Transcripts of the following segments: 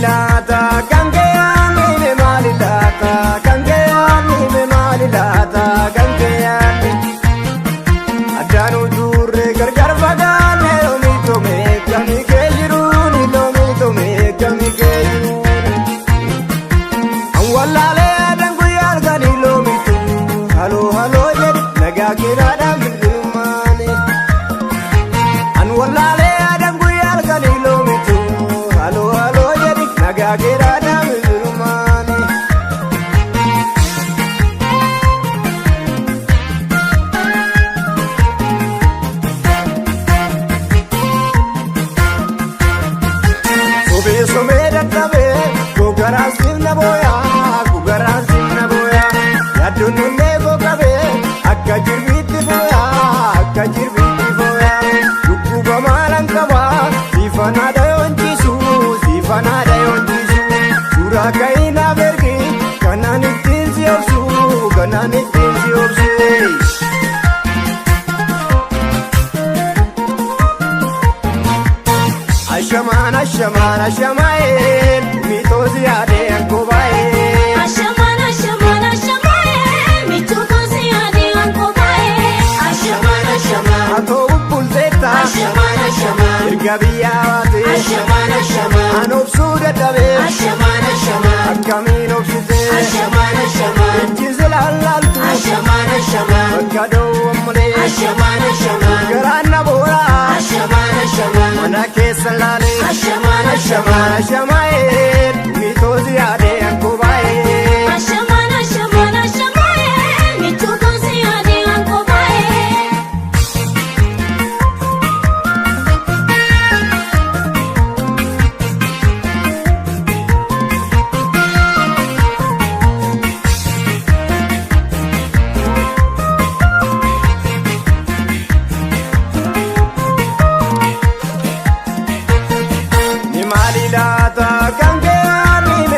malilata kankeani me malilata kankeani me malilata kankeani adanu durre gargar fagane lomi to me kami ke jiruni lomi to me kami ke jiruni an wallale dangu yar gani lomi to halo halo yed naga kirada bilmane an wallale dangu yar gani lomi to halo halo yed naga kirada bilmane someda tabe gogaras na boya yadunu ne gogabe akka jirbiti boya dukuba malankaba sifana da yonjisu sura kaina bergi kanani tinzi obsu Ashaman ashamaen mito ziyade ankobae Ashaman mito ziyade ankobae Ashaman ato pulzeta Ashaman irgabiyawate Ashaman anobsu dadabe Ashaman akamin obsite Ashaman jizilalaltu Ashaman bakado amule Ashaman garana bora Ashaman mana kesalale Ashaman ashamaen mito ziyade ankobae Ashaman mito ziyade ankobae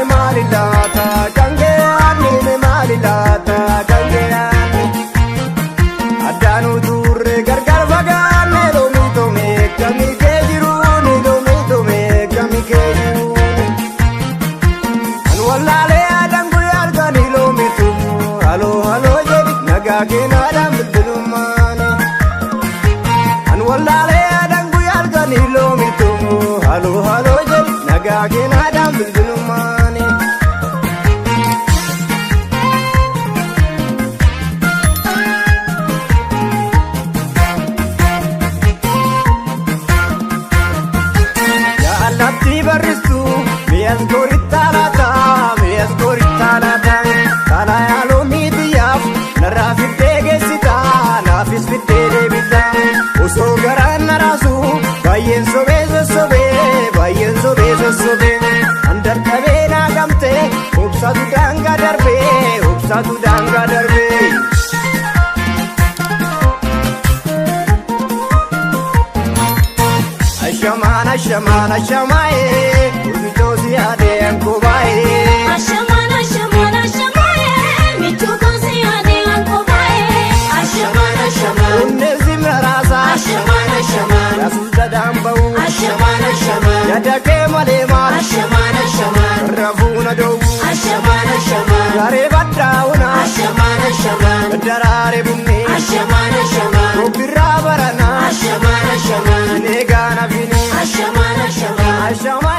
malilata kankeani me malilata kankeani adanu durre gargar fagane lomi to me kami ke jiruni an wallale adangu yalgani lomi to halo halo jedi naga kinadam bilumane an wallale adangu yalgani lomi to halo halo jedi naga kinadam bilumane ya alatti barristu miyas gorittalata tala yalo mitiyaf narraa fiddee geessita naafis fiddee deebita osoo garaan naraasu baay'een sobee sossobee andarqabee naa gamte obsatu daangaa darbee Ashaman mito ziyade ankobae Ashaman mito ziyade ankobae Ashaman unne zimra rasa Ashaman rasul dadambau Ashaman yadake malema Ashaman rafuna dowu Ashaman gare baddauna Ashaman darare bunne Ashaman obirra barana Ashaman negana vine Ashaman ashama